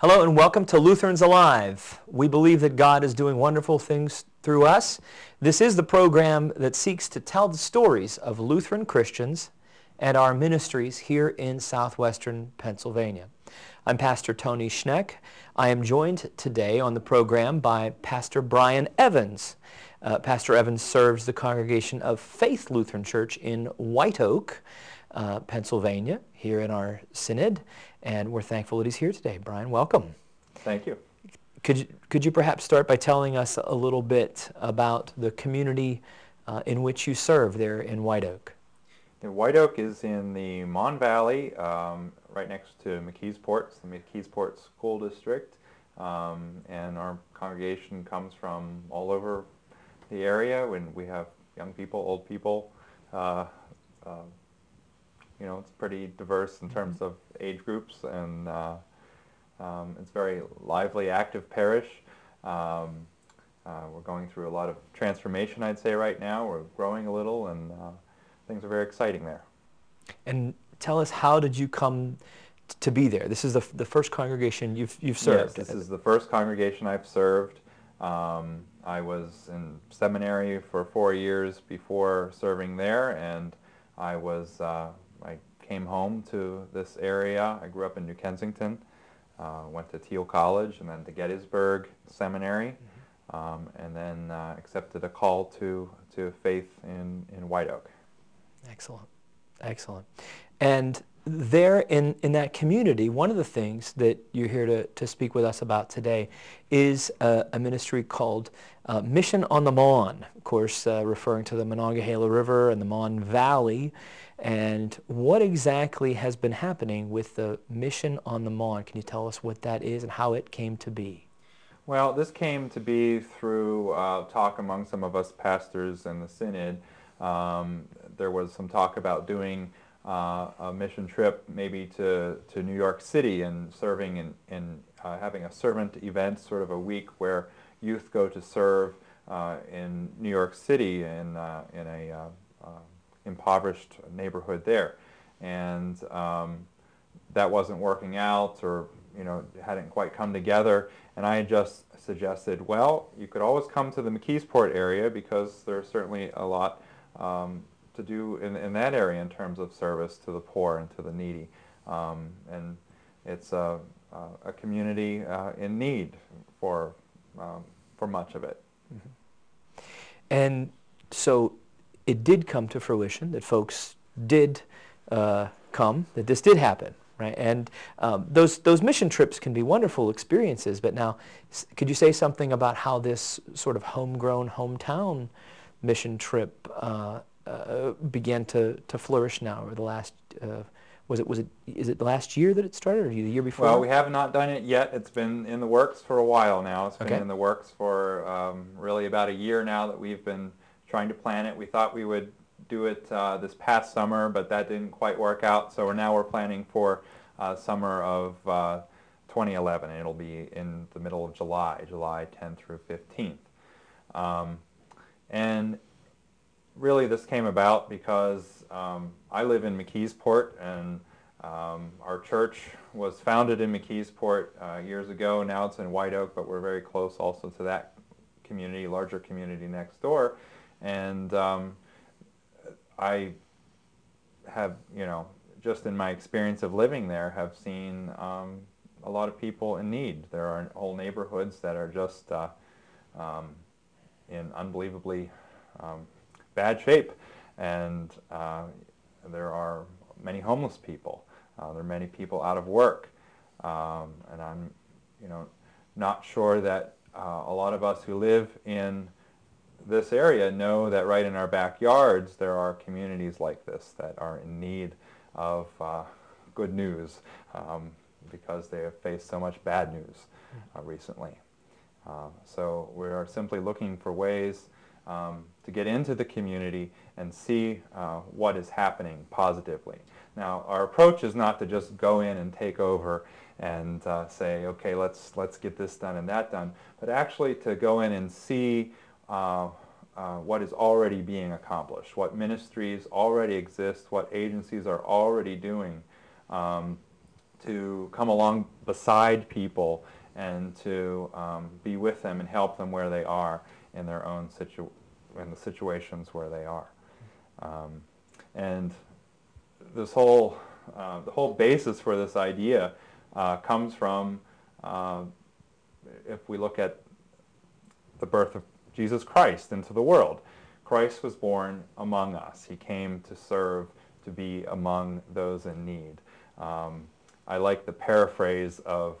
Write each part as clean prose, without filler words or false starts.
Hello and welcome to Lutherans Alive. We believe that God is doing wonderful things through us. This is the program that seeks to tell the stories of Lutheran Christians and our ministries here in southwestern Pennsylvania. I'm Pastor Tony Schneck. I am joined today on the program by Pastor Brian Evans. Pastor Evans serves the congregation of Faith Lutheran Church in White Oak, Pennsylvania, here in our Synod, and we're thankful that he's here today. Brian, welcome. Thank you. Could you perhaps start by telling us a little bit about the community in which you serve there in White Oak? White Oak is in the Mon Valley, right next to McKeesport, the McKeesport School District, and our congregation comes from all over the area. When we have young people, old people, it's pretty diverse in terms of age groups, and it's a very lively, active parish. We're going through a lot of transformation, I'd say, right now. We're growing a little, and things are very exciting there. And tell us, how did you come to be there? This is the first congregation you've served. Yes, this is the first congregation I've served. I was in seminary for 4 years before serving there, and I came home to this area. I grew up in New Kensington, went to Thiel College and then to Gettysburg Seminary, and then accepted a call to faith in White Oak. Excellent, excellent. And there in that community, one of the things that you're here to speak with us about today is a ministry called Mission on the Mon, of course, referring to the Monongahela River and the Mon Valley. And what exactly has been happening with the Mission on the Mon? Can you tell us what that is and how it came to be? Well, this came to be through talk among some of us pastors in the Synod. There was some talk about doing a mission trip maybe to New York City and serving and having a servant event, sort of a week where youth go to serve in New York City in a impoverished neighborhood there. And that wasn't working out, or hadn't quite come together. And I just suggested, well, you could always come to the McKeesport area, because there's certainly a lot to do in that area in terms of service to the poor and to the needy. And it's a community in need for much of it. Mm-hmm. And so it did come to fruition that folks did come, that this did happen, right? And those mission trips can be wonderful experiences, but now could you say something about how this sort of homegrown, hometown mission trip began to flourish now over the last, is it the last year that it started, or the year before? Well, we have not done it yet. It's been in the works for a while now. It's been Okay. in the works for really about a year now that we've been trying to plan it. We thought we would do it this past summer, but that didn't quite work out. So we're planning for summer of 2011. It'll be in the middle of July 10th through 15th. And really this came about because I live in McKeesport, and our church was founded in McKeesport years ago. Now it's in White Oak, but we're very close also to that community, larger community next door. And I have, just in my experience of living there, have seen a lot of people in need. There are whole neighborhoods that are just in unbelievably bad shape, and there are many homeless people. There are many people out of work, and I'm, not sure that a lot of us who live in this area know that right in our backyards there are communities like this that are in need of good news, because they have faced so much bad news recently. So we are simply looking for ways to get into the community and see what is happening positively. Now, our approach is not to just go in and take over and say, okay, let's get this done and that done, but actually to go in and see what is already being accomplished, what ministries already exist, what agencies are already doing to come along beside people and to be with them and help them where they are in their own in the situations where they are. And this whole the whole basis for this idea comes from if we look at the birth of Jesus Christ into the world. Christ was born among us. He came to serve, to be among those in need. I like the paraphrase of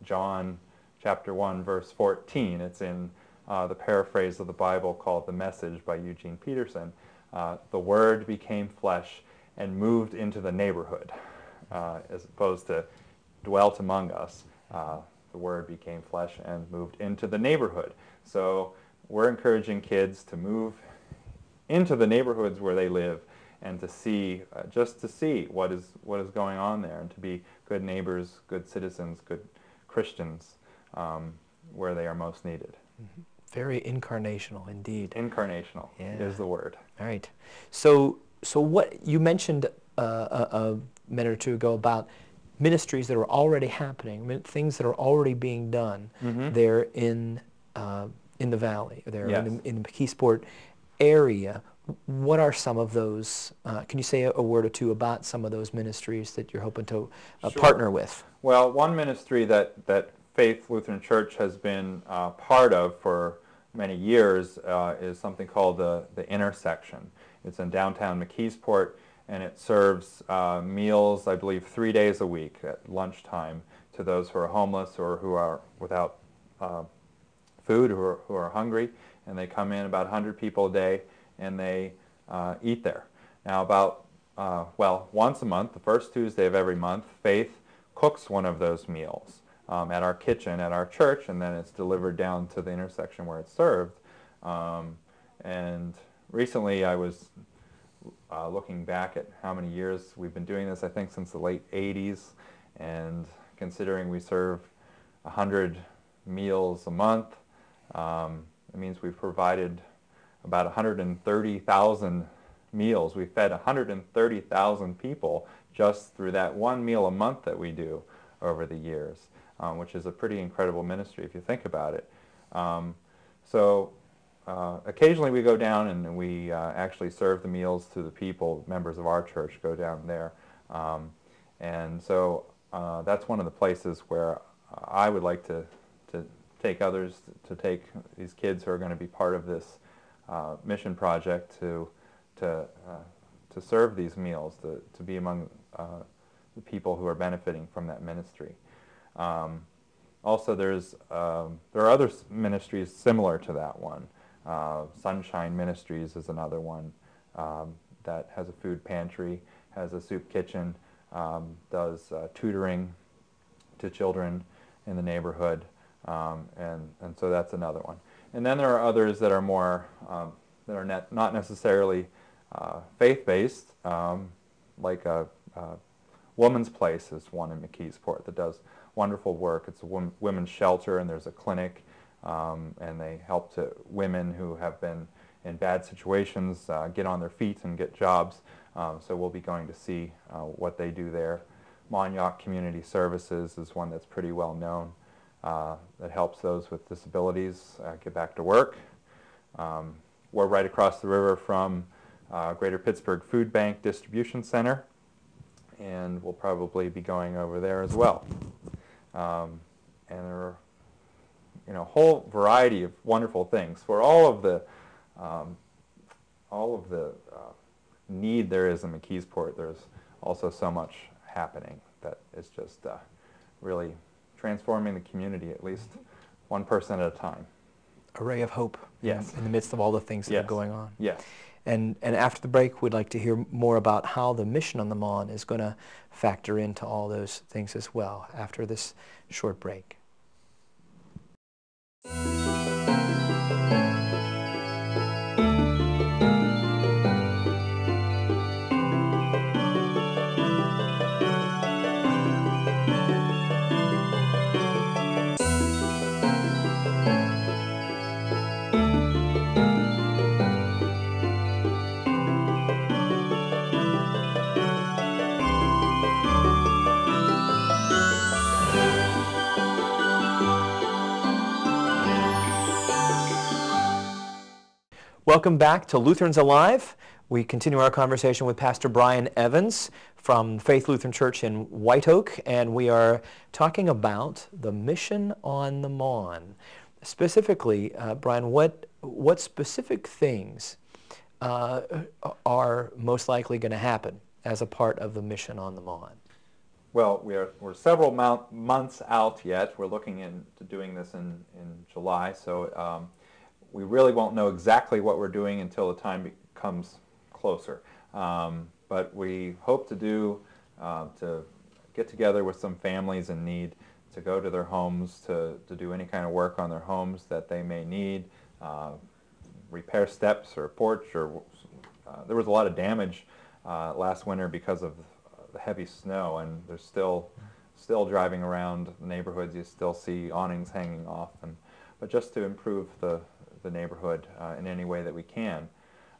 John chapter 1, verse 14. It's in the paraphrase of the Bible called The Message by Eugene Peterson. The Word became flesh and moved into the neighborhood, as opposed to dwelt among us. The Word became flesh and moved into the neighborhood. So we're encouraging kids to move into the neighborhoods where they live and to see, just to see what is going on there, and to be good neighbors, good citizens, good Christians where they are most needed. Mm-hmm. Very incarnational indeed. Incarnational is the word. All right. So what you mentioned a minute or two ago about ministries that are already happening, things that are already being done there in the valley, there in the McKeesport area. What are some of those? Can you say a word or two about some of those ministries that you're hoping to partner with? Well, one ministry that Faith Lutheran Church has been part of for many years is something called the Intersection. It's in downtown McKeesport, and it serves meals, I believe, 3 days a week at lunchtime to those who are homeless or who are without food, who are hungry, and they come in about 100 people a day, and they eat there. Now once a month, the first Tuesday of every month, Faith cooks one of those meals at our kitchen at our church, and then it's delivered down to the intersection where it's served. And recently I was looking back at how many years we've been doing this, I think since the late 80s, and considering we serve 100 meals a month, it means we've provided about 130,000 meals. We fed 130,000 people just through that one meal a month that we do over the years, which is a pretty incredible ministry if you think about it. Occasionally we go down and we actually serve the meals to the people, members of our church go down there. That's one of the places where I would like to take others, to take these kids who are going to be part of this mission project to serve these meals, to be among the people who are benefiting from that ministry. Also, there are other ministries similar to that one. Sunshine Ministries is another one that has a food pantry, has a soup kitchen, does tutoring to children in the neighborhood, and so that's another one. And then there are others that are more that are not necessarily faith-based, like a Woman's Place is one in McKeesport that does wonderful work. It's a women's shelter, and there's a clinic, and they help to women who have been in bad situations get on their feet and get jobs. So we'll be going to see what they do there. Montauk Community Services is one that's pretty well known, that helps those with disabilities get back to work. We're right across the river from Greater Pittsburgh Food Bank Distribution Center, and we'll probably be going over there as well. And there are a whole variety of wonderful things. For all of the need there is in McKeesport, there's also so much happening that is just really transforming the community, at least one person at a time. A ray of hope. Yes. In the midst of all the things that are going on. Yes. And after the break, we'd like to hear more about how the mission on the Mon is going to factor into all those things as well after this short break. Welcome back to Lutherans Alive. We continue our conversation with Pastor Brian Evans from Faith Lutheran Church in White Oak, and we are talking about the mission on the Mon. Specifically, Brian, what specific things are most likely going to happen as a part of the mission on the Mon? Well, we're several months out yet. We're looking into doing this in July, so we really won't know exactly what we're doing until the time comes closer. But we hope to get together with some families in need, to go to their homes, to do any kind of work on their homes that they may need, repair steps or porch, or there was a lot of damage last winter because of the heavy snow, and there's still driving around the neighborhoods, you still see awnings hanging off, but just to improve the neighborhood in any way that we can.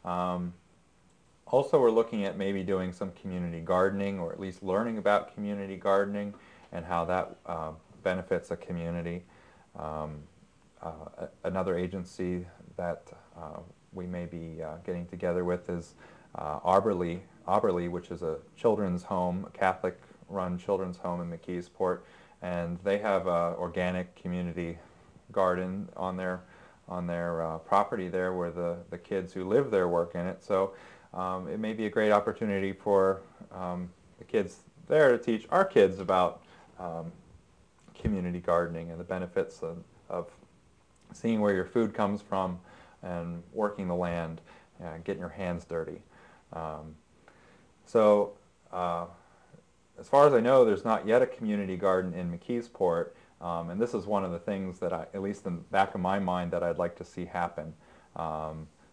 Also, we're looking at maybe doing some community gardening, or at least learning about community gardening and how that benefits a community. Another agency that we may be getting together with is Auberly, which is a children's home, a Catholic-run children's home in McKeesport, and they have an organic community garden on their property there, where the kids who live there work in it. So it may be a great opportunity for the kids there to teach our kids about community gardening and the benefits of seeing where your food comes from and working the land, getting your hands dirty. So as far as I know, there's not yet a community garden in McKeesport, and this is one of the things that at least in the back of my mind, that I'd like to see happen.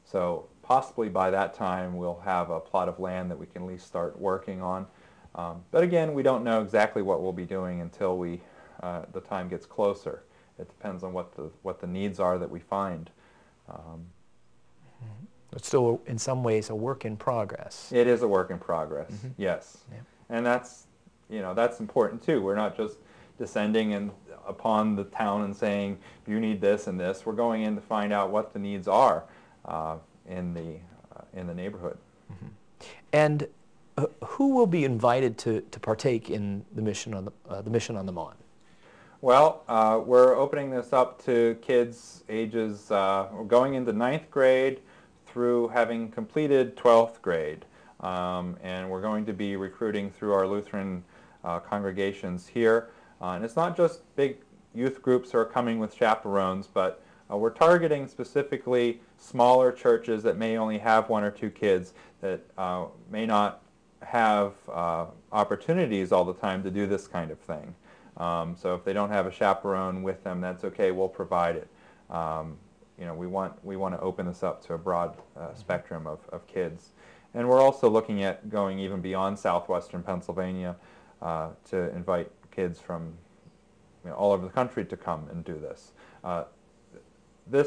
So possibly by that time we'll have a plot of land that we can at least start working on. But again, we don't know exactly what we'll be doing until the time gets closer. It depends on what the needs are that we find. It's still, in some ways, a work in progress. It is a work in progress, yes. Yeah. And that's important too. We're not just descending upon the town and saying, you need this and this. We're going in to find out what the needs are in the neighborhood. And who will be invited to partake in the mission on the Mon? Well, we're opening this up to kids ages going into 9th grade through having completed 12th grade. And we're going to be recruiting through our Lutheran congregations here. And it's not just big youth groups who are coming with chaperones, but we're targeting specifically smaller churches that may only have 1 or 2 kids, that may not have opportunities all the time to do this kind of thing. So if they don't have a chaperone with them, that's okay, we'll provide it. We want to open this up to a broad spectrum of kids. And we're also looking at going even beyond southwestern Pennsylvania to invite kids from all over the country to come and do this. There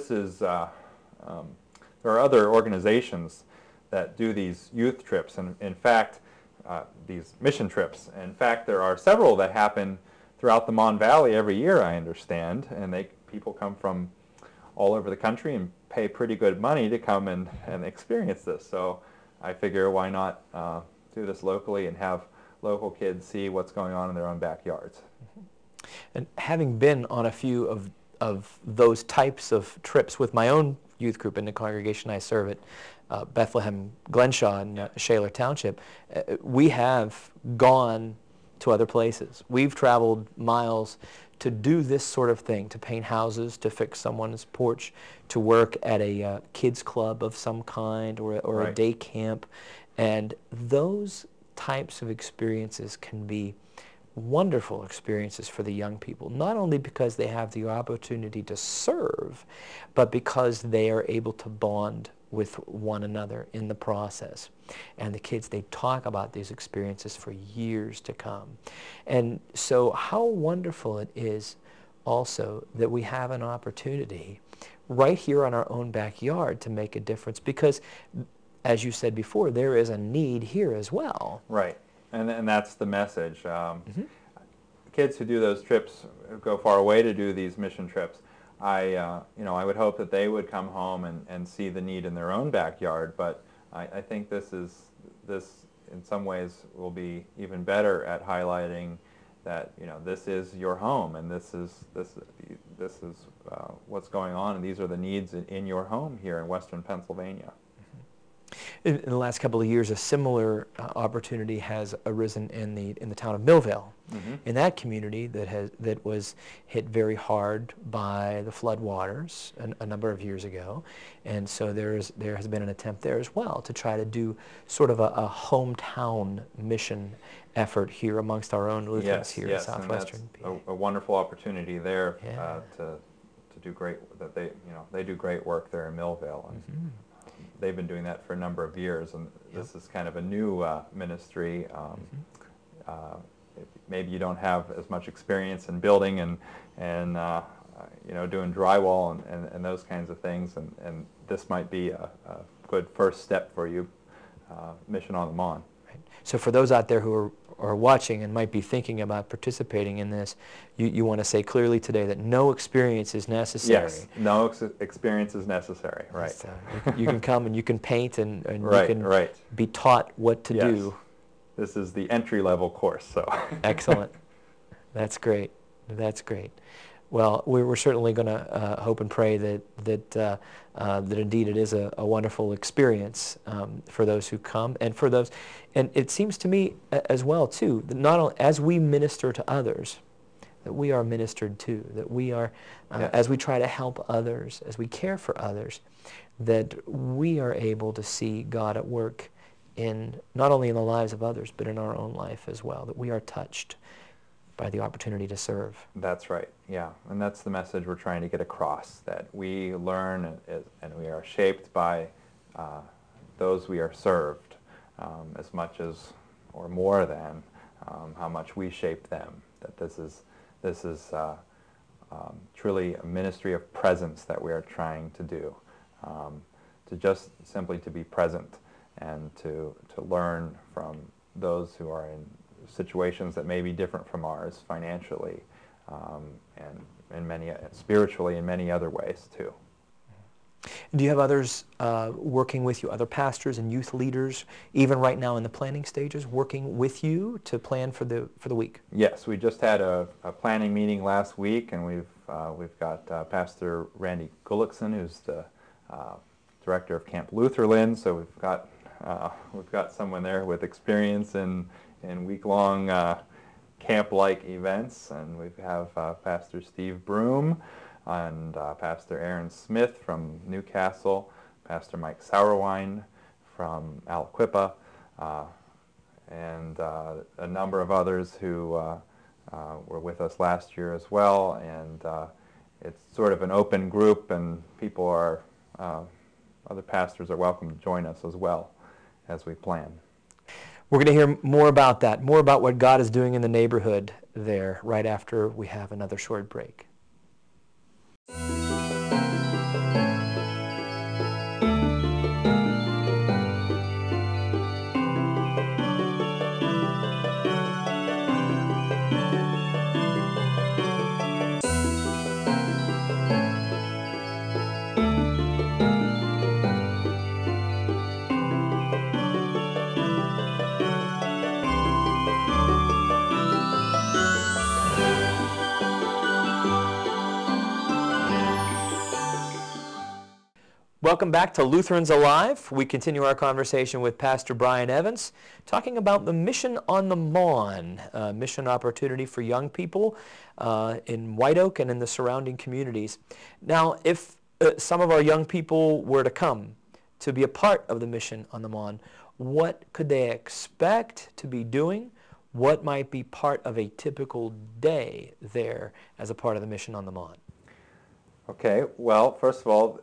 are other organizations that do these youth trips, and in fact, these mission trips. In fact, there are several that happen throughout the Mon Valley every year, I understand, and people come from all over the country and pay pretty good money to come and experience this. So I figure, why not do this locally and have local kids see what's going on in their own backyards. And having been on a few of those types of trips with my own youth group in the congregation I serve at Bethlehem Glenshaw in Shaler Township, we have gone to other places. We've traveled miles to do this sort of thing, to paint houses, to fix someone's porch, to work at a kids club of some kind, or Right. a day camp. And those types of experiences can be wonderful experiences for the young people, not only because they have the opportunity to serve, but because they are able to bond with one another in the process. And the kids, they talk about these experiences for years to come. And so how wonderful it is also that we have an opportunity right here on our own backyard to make a difference, because as you said before, there is a need here as well. Right, and that's the message. Kids who do those trips, go far away to do these mission trips, I would hope that they would come home and see the need in their own backyard, but I think this in some ways will be even better at highlighting that, this is your home, and this is what's going on, and these are the needs in your home here in Western Pennsylvania. In the last couple of years, a similar opportunity has arisen in the town of Millvale. Mm-hmm. In that community that was hit very hard by the flood waters a number of years ago, and so there has been an attempt there as well to try to do sort of a hometown mission effort here amongst our own Lutherans here in Southwestern PA. A wonderful opportunity there Yeah. to do great. That they do great work there in Millvale, and Mm-hmm. they've been doing that for a number of years, and this is kind of a new ministry. Maybe you don't have as much experience in building and doing drywall and those kinds of things, and this might be a good first step for you, Mission on the Mon. Right. So for those out there who are watching and might be thinking about participating in this, you want to say clearly today that no experience is necessary. Yes, no experience is necessary, right. So you can come and you can paint and right, you can right. be taught what to do. This is the entry-level course, so. Excellent. That's great. That's great. Well, we're certainly going to hope and pray that indeed it is a wonderful experience for those who come, and for those, and it seems to me as well too that not only as we minister to others, that we are ministered to, that we are as we try to help others, as we care for others, that we are able to see God at work in not only in the lives of others but in our own life as well, that we are touched by the opportunity to serve. That's right, yeah. And that's the message we're trying to get across, that we learn and we are shaped by those we are served as much as, or more than, how much we shape them. That this is truly a ministry of presence that we are trying to do, to just simply to be present and to learn from those who are in situations that may be different from ours financially, and spiritually in many other ways too. Do you have others working with you, other pastors and youth leaders, even right now in the planning stages, working with you to plan for the week? Yes, we just had a planning meeting last week, and we've got Pastor Randy Gullickson, who's the director of Camp Lutheran. So we've got someone there with experience in week-long camp-like events, and we have Pastor Steve Broom and Pastor Aaron Smith from Newcastle, Pastor Mike Sauerwein from Aliquippa, and a number of others who were with us last year as well. And it's sort of an open group, and other pastors are welcome to join us as well as we plan. We're going to hear more about that, more about what God is doing in the neighborhood there, right after we have another short break. Welcome back to Lutherans Alive. We continue our conversation with Pastor Brian Evans, talking about the Mission on the Mon, mission opportunity for young people in White Oak and in the surrounding communities. Now, if some of our young people were to come to be a part of the Mission on the Mon, what could they expect to be doing? What might be part of a typical day there as a part of the Mission on the Mon? Okay, well, first of all,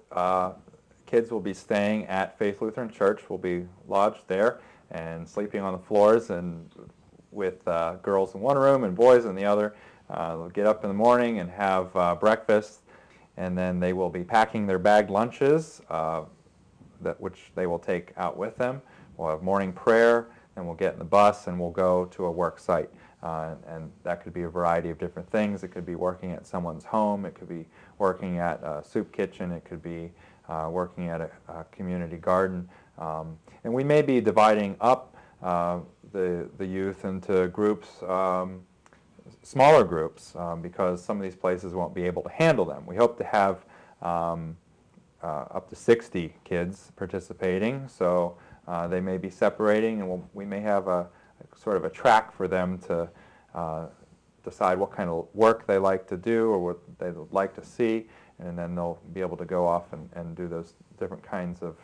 kids will be staying at Faith Lutheran Church. Will be lodged there and sleeping on the floors, and with girls in one room and boys in the other. They'll get up in the morning and have breakfast, and then they will be packing their bagged lunches, which they will take out with them. We'll have morning prayer, and we'll get in the bus and we'll go to a work site. And that could be a variety of different things. It could be working at someone's home. It could be working at a soup kitchen. It could be working at a community garden. And we may be dividing up the youth into groups, smaller groups, because some of these places won't be able to handle them. We hope to have up to 60 kids participating, so they may be separating, and we may have a sort of a track for them to decide what kind of work they like to do or what they would like to see, and then they'll be able to go off and do those different kinds of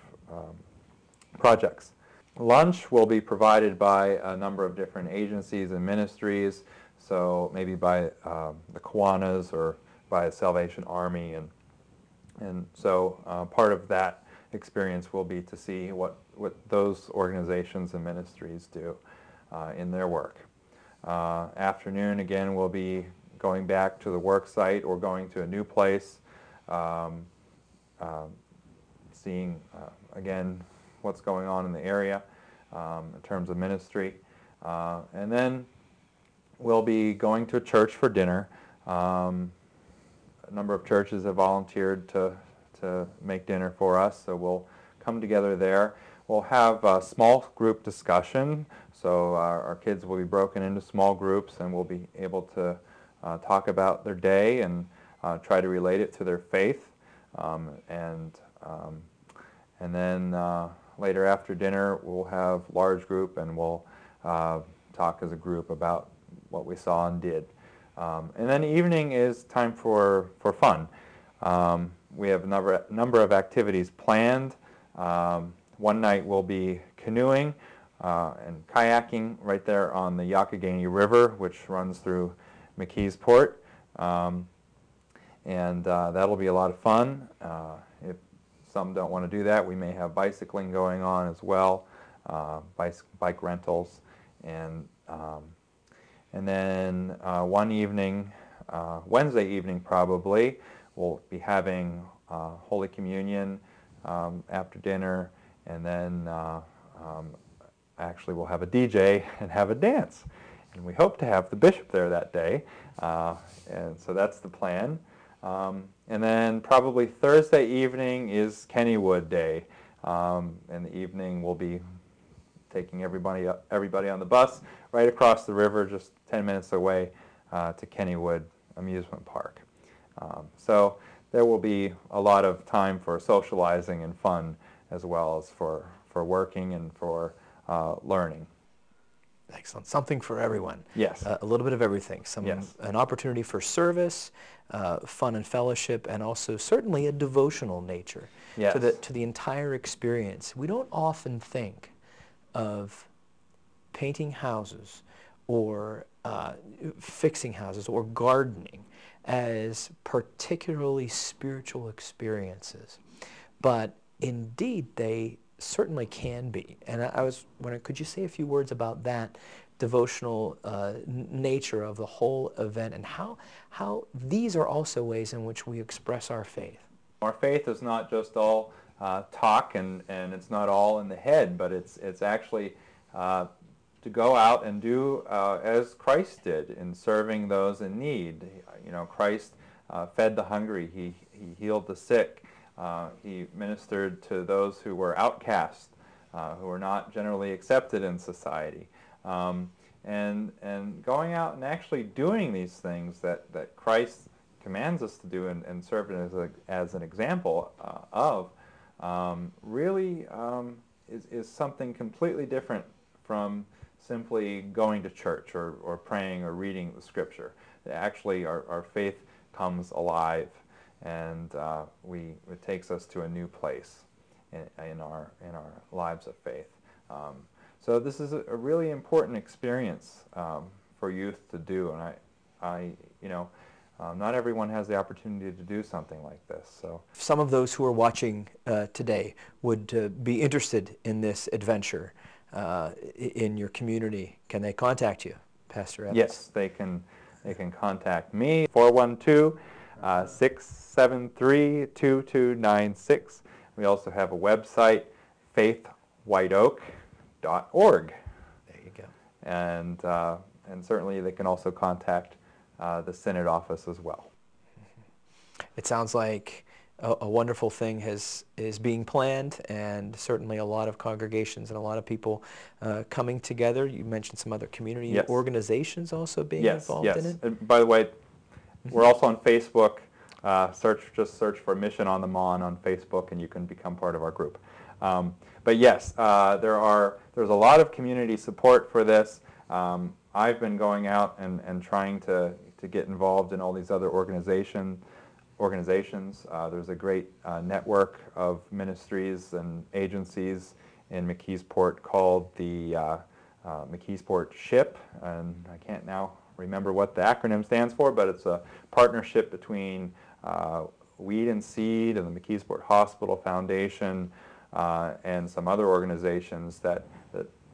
projects. Lunch will be provided by a number of different agencies and ministries, so maybe by the Kiwanis or by the Salvation Army, and so part of that experience will be to see what those organizations and ministries do in their work. Afternoon, again, we'll be going back to the work site or going to a new place, seeing, again, what's going on in the area in terms of ministry. And then we'll be going to a church for dinner. A number of churches have volunteered to make dinner for us, so we'll come together there. We'll have a small group discussion, so our kids will be broken into small groups, and we'll be able to talk about their day and try to relate it to their faith. And then later after dinner, we'll have large group, and we'll talk as a group about what we saw and did. And then evening is time for fun. We have a number of activities planned. One night we'll be canoeing and kayaking right there on the Youghiogheny River, which runs through McKeesport. And that'll be a lot of fun. If some don't want to do that, we may have bicycling going on as well, bike rentals. And then one evening, Wednesday evening probably, we'll be having Holy Communion after dinner, and then actually we'll have a DJ and have a dance. And we hope to have the bishop there that day, and so that's the plan. And then probably Thursday evening is Kennywood Day. In the evening we'll be taking everybody on the bus right across the river, just 10 minutes away to Kennywood Amusement Park. So there will be a lot of time for socializing and fun, as well as for working and for learning. Excellent. Something for everyone. Yes. A little bit of everything. Yes. An opportunity for service, fun and fellowship, and also certainly a devotional nature Yes. to the entire experience. We don't often think of painting houses or fixing houses or gardening as particularly spiritual experiences, but indeed they certainly can be. And I was wondering, could you say a few words about that devotional nature of the whole event, and how these are also ways in which we express our faith? Our faith is not just all talk, and it's not all in the head, but it's actually to go out and do as Christ did in serving those in need. You know, Christ fed the hungry. He healed the sick. He ministered to those who were outcast, who were not generally accepted in society. And going out and actually doing these things that Christ commands us to do and serve as an example of, really is something completely different from simply going to church or praying or reading the Scripture. Actually, our faith comes alive, and it takes us to a new place in our lives of faith. So this is a really important experience for youth to do, and not everyone has the opportunity to do something like this. So Some of those who are watching today would be interested in this adventure in your community. Can they contact you, Pastor Evans? Yes, they can contact me, 412-673-2296. We also have a website, faithwhiteoak.org. There you go. And and certainly they can also contact the Synod office as well. It sounds like a wonderful thing is being planned, and certainly a lot of congregations and a lot of people coming together. You mentioned some other community Yes. organizations also being involved in it. And by the way, we're also on Facebook. Just search for Mission on the Mon on Facebook, and you can become part of our group. But yes, there's a lot of community support for this. I've been going out and trying to get involved in all these other organizations. There's a great network of ministries and agencies in McKeesport called the McKeesport SHIP, and I can't now remember what the acronym stands for, but it's a partnership between Weed and Seed and the McKeesport Hospital Foundation and some other organizations that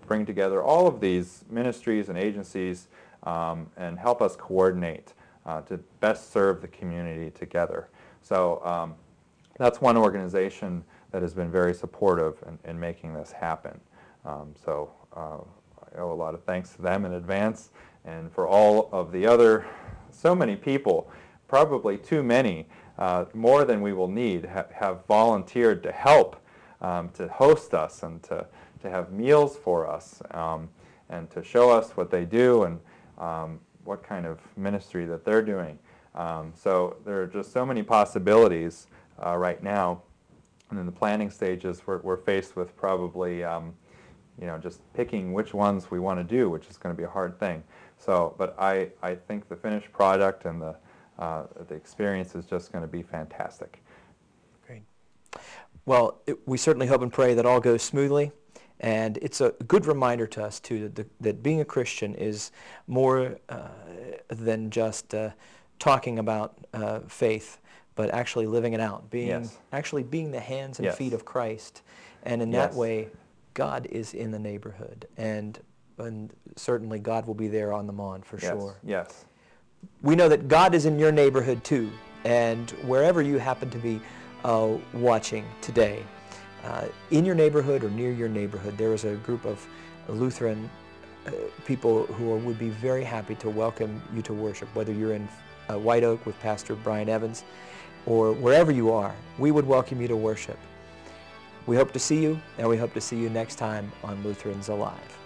bring together all of these ministries and agencies and help us coordinate to best serve the community together. So that's one organization that has been very supportive in making this happen. So I owe a lot of thanks to them in advance, and for all of the other, so many people, probably too many, more than we will need, have volunteered to help, to host us and to have meals for us, and to show us what they do and what kind of ministry that they're doing. So there are just so many possibilities right now, and in the planning stages we're faced with probably just picking which ones we want to do, which is going to be a hard thing. So, but I think the finished product and the experience is just going to be fantastic. Great. Well, we certainly hope and pray that all goes smoothly. And it's a good reminder to us, too, that being a Christian is more than just talking about faith, but actually living it out, actually being the hands and feet of Christ. And in that way, God is in the neighborhood. And certainly God will be there on the Mon for sure. Yes. We know that God is in your neighborhood, too. And wherever you happen to be watching today, in your neighborhood or near your neighborhood, there is a group of Lutheran people who would be very happy to welcome you to worship, whether you're in White Oak with Pastor Brian Evans or wherever you are. We would welcome you to worship. We hope to see you, and we hope to see you next time on Lutherans Alive.